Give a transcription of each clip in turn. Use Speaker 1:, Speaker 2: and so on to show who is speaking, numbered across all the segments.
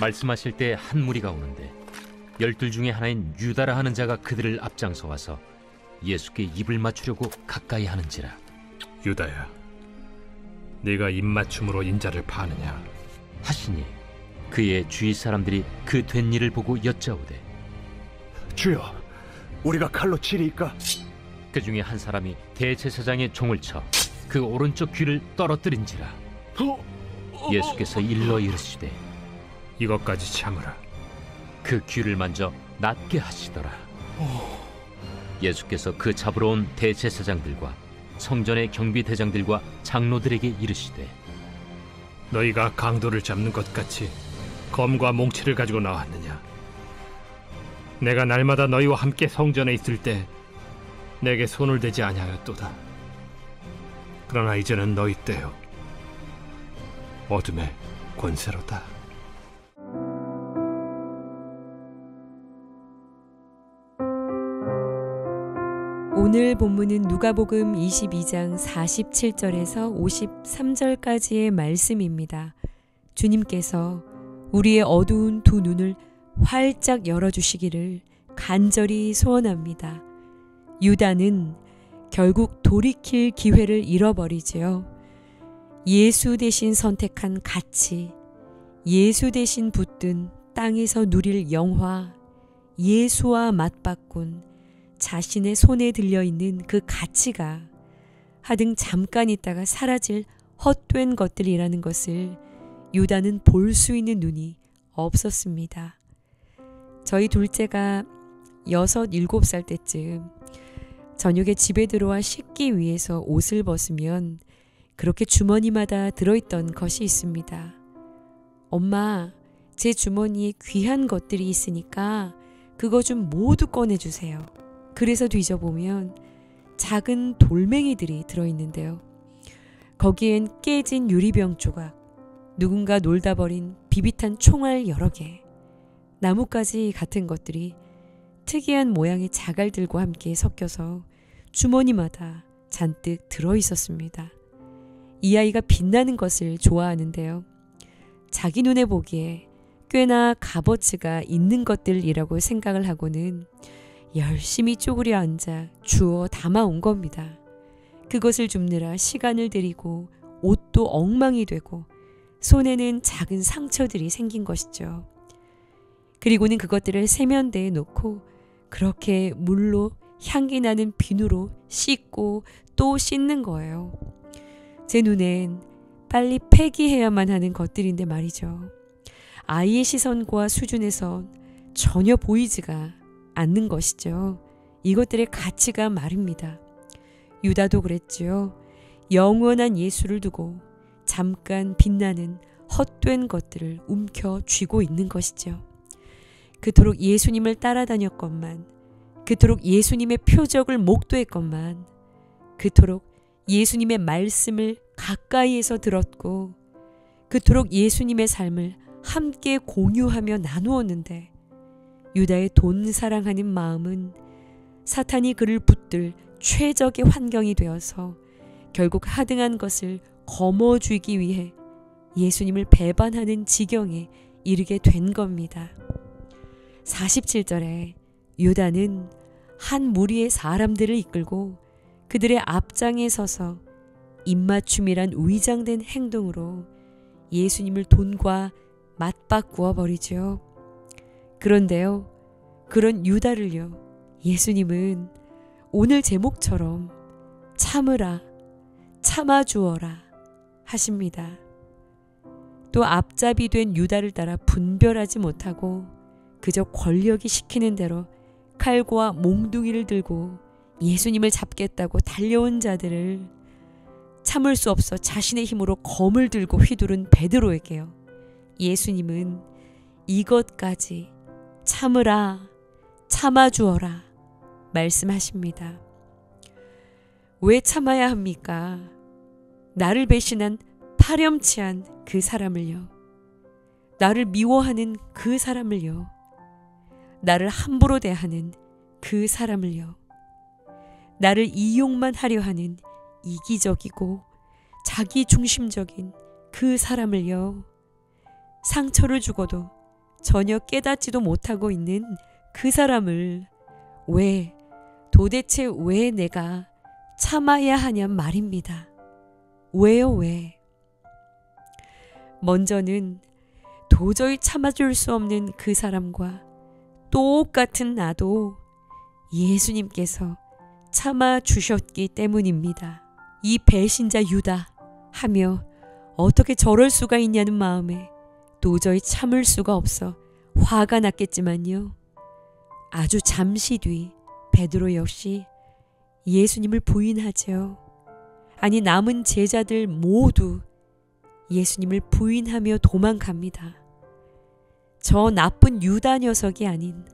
Speaker 1: 말씀하실 때 한 무리가 오는데 12 중에 하나인 유다라 하는 자가 그들을 앞장서 와서 예수께 입을 맞추려고 가까이 하는지라.
Speaker 2: 유다야, 네가 입맞춤으로 인자를 파느냐
Speaker 1: 하시니 그의 주위 사람들이 그 된 일을 보고 여짜오되,
Speaker 3: 주여, 우리가 칼로 치리이까?
Speaker 1: 그 중에 한 사람이 대제사장의 종을 쳐 그 오른쪽 귀를 떨어뜨린지라. 예수께서 일러 이르시되,
Speaker 2: 이것까지 참으라.
Speaker 1: 그 귀를 만져 낫게 하시더라. 예수께서 그 잡으러 온 대제사장들과 성전의 경비대장들과 장로들에게 이르시되,
Speaker 2: 너희가 강도를 잡는 것 같이 검과 몽치를 가지고 나왔느냐? 내가 날마다 너희와 함께 성전에 있을 때 내게 손을 대지 아니하였도다. 그러나 이제는 너희 때요, 어둠의 권세로다.
Speaker 4: 오늘 본문은 누가복음 22장 47절에서 53절까지의 말씀입니다. 주님께서 우리의 어두운 두 눈을 활짝 열어주시기를 간절히 소원합니다. 유다는 결국 돌이킬 기회를 잃어버리지요. 예수 대신 선택한 가치, 예수 대신 붙든 땅에서 누릴 영화, 예수와 맞바꾼 자신의 손에 들려있는 그 가치가 하등 잠깐 있다가 사라질 헛된 것들이라는 것을 유다는 볼 수 있는 눈이 없었습니다. 저희 둘째가 6, 7살 때쯤 저녁에 집에 들어와 씻기 위해서 옷을 벗으면 그렇게 주머니마다 들어있던 것이 있습니다. 엄마, 제 주머니에 귀한 것들이 있으니까 그거 좀 모두 꺼내주세요. 그래서 뒤져보면 작은 돌멩이들이 들어있는데요. 거기엔 깨진 유리병 조각, 누군가 놀다 버린 비비탄 총알 여러 개, 나뭇가지 같은 것들이 특이한 모양의 자갈들과 함께 섞여서 주머니마다 잔뜩 들어있었습니다. 이 아이가 빛나는 것을 좋아하는데요. 자기 눈에 보기에 꽤나 값어치가 있는 것들이라고 생각을 하고는 열심히 쪼그려 앉아 주워 담아온 겁니다. 그것을 줍느라 시간을 들이고 옷도 엉망이 되고 손에는 작은 상처들이 생긴 것이죠. 그리고는 그것들을 세면대에 놓고 그렇게 물로 향기 나는 비누로 씻고 또 씻는 거예요. 제 눈엔 빨리 폐기해야만 하는 것들인데 말이죠. 아이의 시선과 수준에서 전혀 보이지가 않는 것이죠. 이것들의 가치가 말입니다. 유다도 그랬지요. 영원한 예수를 두고 잠깐 빛나는 헛된 것들을 움켜쥐고 있는 것이죠. 그토록 예수님을 따라다녔건만, 그토록 예수님의 표적을 목도했건만, 그토록 예수님의 말씀을 가까이에서 들었고, 그토록 예수님의 삶을 함께 공유하며 나누었는데, 유다의 돈 사랑하는 마음은 사탄이 그를 붙들 최적의 환경이 되어서 결국 하등한 것을 거머쥐기 위해 예수님을 배반하는 지경에 이르게 된 겁니다. 47절에 유다는 한 무리의 사람들을 이끌고 그들의 앞장에 서서 입맞춤이란 위장된 행동으로 예수님을 돈과 맞바꾸어 버리죠. 그런데요, 그런 유다를요, 예수님은 오늘 제목처럼 참으라, 참아주어라 하십니다. 또 앞잡이 된 유다를 따라 분별하지 못하고 그저 권력이 시키는 대로 칼과 몽둥이를 들고 예수님을 잡겠다고 달려온 자들을 참을 수 없어 자신의 힘으로 검을 들고 휘두른 베드로에게요, 예수님은 이것까지 참으라, 참아주어라 말씀하십니다. 왜 참아야 합니까? 나를 배신한 파렴치한 그 사람을요, 나를 미워하는 그 사람을요, 나를 함부로 대하는 그 사람을요, 나를 이용만 하려 하는 이기적이고 자기 중심적인 그 사람을요, 상처를 주고도 전혀 깨닫지도 못하고 있는 그 사람을 도대체 왜 내가 참아야 하냔 말입니다. 왜요, 왜? 먼저는 도저히 참아줄 수 없는 그 사람과 똑같은 나도 예수님께서 참아주셨기 때문입니다. 이 배신자 유다 하며 어떻게 저럴 수가 있냐는 마음에 도저히 참을 수가 없어 화가 났겠지만요. 아주 잠시 뒤 베드로 역시 예수님을 부인하죠. 아니, 남은 제자들 모두 예수님을 부인하며 도망갑니다. 저 나쁜 유다 녀석이 아닌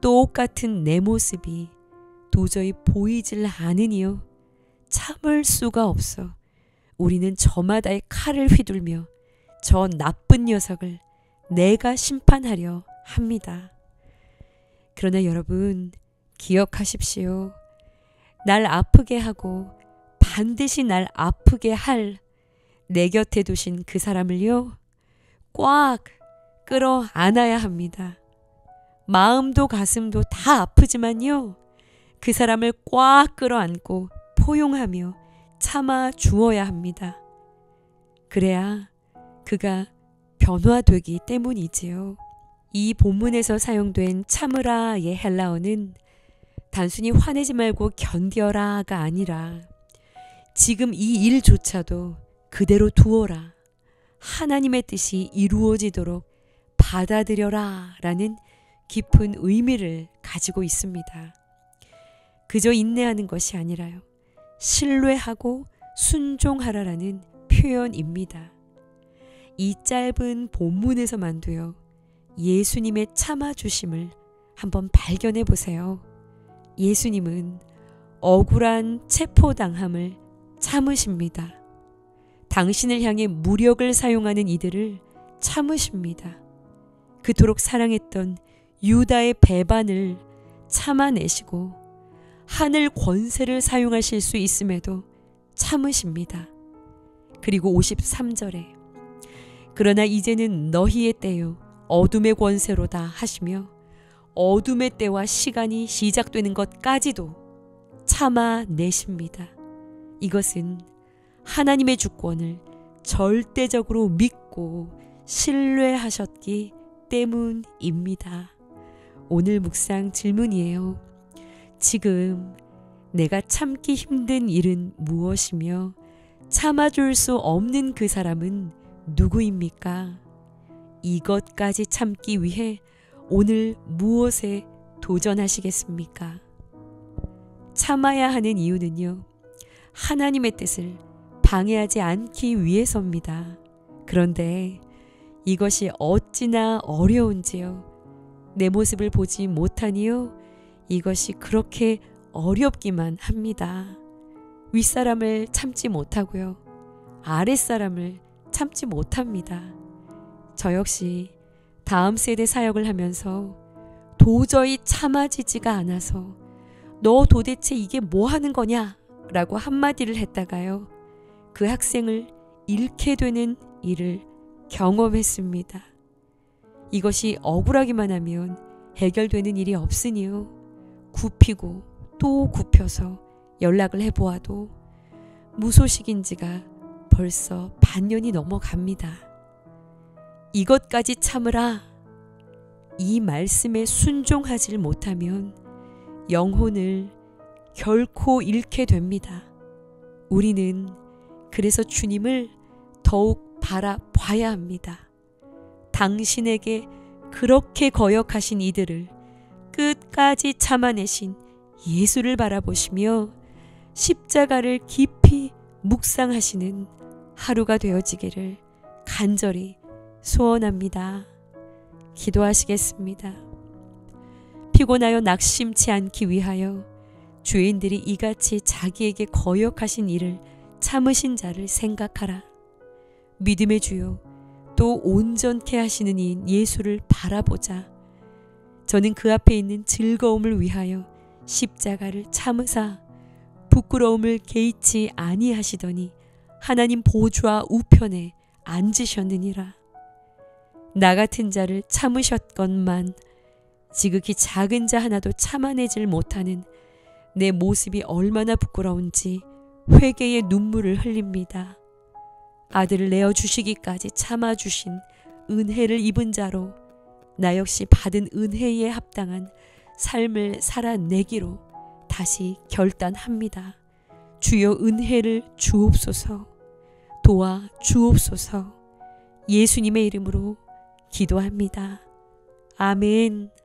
Speaker 4: 똑같은 내 모습이 도저히 보이질 않으니요. 참을 수가 없어 우리는 저마다의 칼을 휘둘며 저 나쁜 녀석을 내가 심판하려 합니다. 그러나 여러분, 기억하십시오. 날 아프게 하고 반드시 날 아프게 할 내 곁에 두신 그 사람을요, 꽉 끌어 안아야 합니다. 마음도 가슴도 다 아프지만요, 그 사람을 꽉 끌어 안고 포용하며 참아 주어야 합니다. 그래야 그가 변화되기 때문이지요. 이 본문에서 사용된 참으라의 헬라어는 단순히 화내지 말고 견뎌라가 아니라 지금 이 일조차도 그대로 두어라, 하나님의 뜻이 이루어지도록 받아들여라 라는 깊은 의미를 가지고 있습니다. 그저 인내하는 것이 아니라요, 신뢰하고 순종하라라는 표현입니다. 이 짧은 본문에서만도요, 예수님의 참아주심을 한번 발견해 보세요. 예수님은 억울한 체포당함을 참으십니다. 당신을 향해 무력을 사용하는 이들을 참으십니다. 그토록 사랑했던 유다의 배반을 참아내시고 하늘 권세를 사용하실 수 있음에도 참으십니다. 그리고 53절에 그러나 이제는 너희의 때요 어둠의 권세로다 하시며 어둠의 때와 시간이 시작되는 것까지도 참아내십니다. 이것은 하나님의 주권을 절대적으로 믿고 신뢰하셨기 때문입니다. 오늘 묵상 질문이에요. 지금 내가 참기 힘든 일은 무엇이며 참아줄 수 없는 그 사람은 누구입니까? 이것까지 참기 위해 오늘 무엇에 도전하시겠습니까? 참아야 하는 이유는요, 하나님의 뜻을 방해하지 않기 위해서입니다. 그런데 이것이 어찌나 어려운지요. 내 모습을 보지 못하니요, 이것이 그렇게 어렵기만 합니다. 윗사람을 참지 못하고요, 아랫사람을 참지 못합니다. 저 역시 다음 세대 사역을 하면서 도저히 참아지지가 않아서 너 도대체 이게 뭐 하는 거냐? 라고 한마디를 했다가요, 그 학생을 잃게 되는 일을 경험했습니다. 이것이 억울하기만 하면 해결되는 일이 없으니요, 굽히고 또 굽혀서 연락을 해보아도 무소식인지가 벌써 반년이 넘어갑니다. 이것까지 참으라. 이 말씀에 순종하지 못하면 영혼을 결코 잃게 됩니다. 우리는 그래서 주님을 더욱 바라봐야 합니다. 당신에게 그렇게 거역하신 이들을 끝까지 참아내신 예수를 바라보시며 십자가를 깊이 묵상하시는 하루가 되어지기를 간절히 소원합니다. 기도하시겠습니다. 피곤하여 낙심치 않기 위하여 죄인들이 이같이 자기에게 거역하신 일을 참으신 자를 생각하라. 믿음의 주요 또 온전케 하시는 이인 예수를 바라보자. 저는 그 앞에 있는 즐거움을 위하여 십자가를 참으사 부끄러움을 개의치 아니하시더니 하나님 보좌 우편에 앉으셨느니라. 나 같은 자를 참으셨건만 지극히 작은 자 하나도 참아내질 못하는 내 모습이 얼마나 부끄러운지 회개의 눈물을 흘립니다. 아들을 내어주시기까지 참아주신 은혜를 입은 자로 나 역시 받은 은혜에 합당한 삶을 살아내기로 다시 결단합니다. 주여 은혜를 주옵소서. 도와 주옵소서. 예수님의 이름으로 기도합니다. 아멘.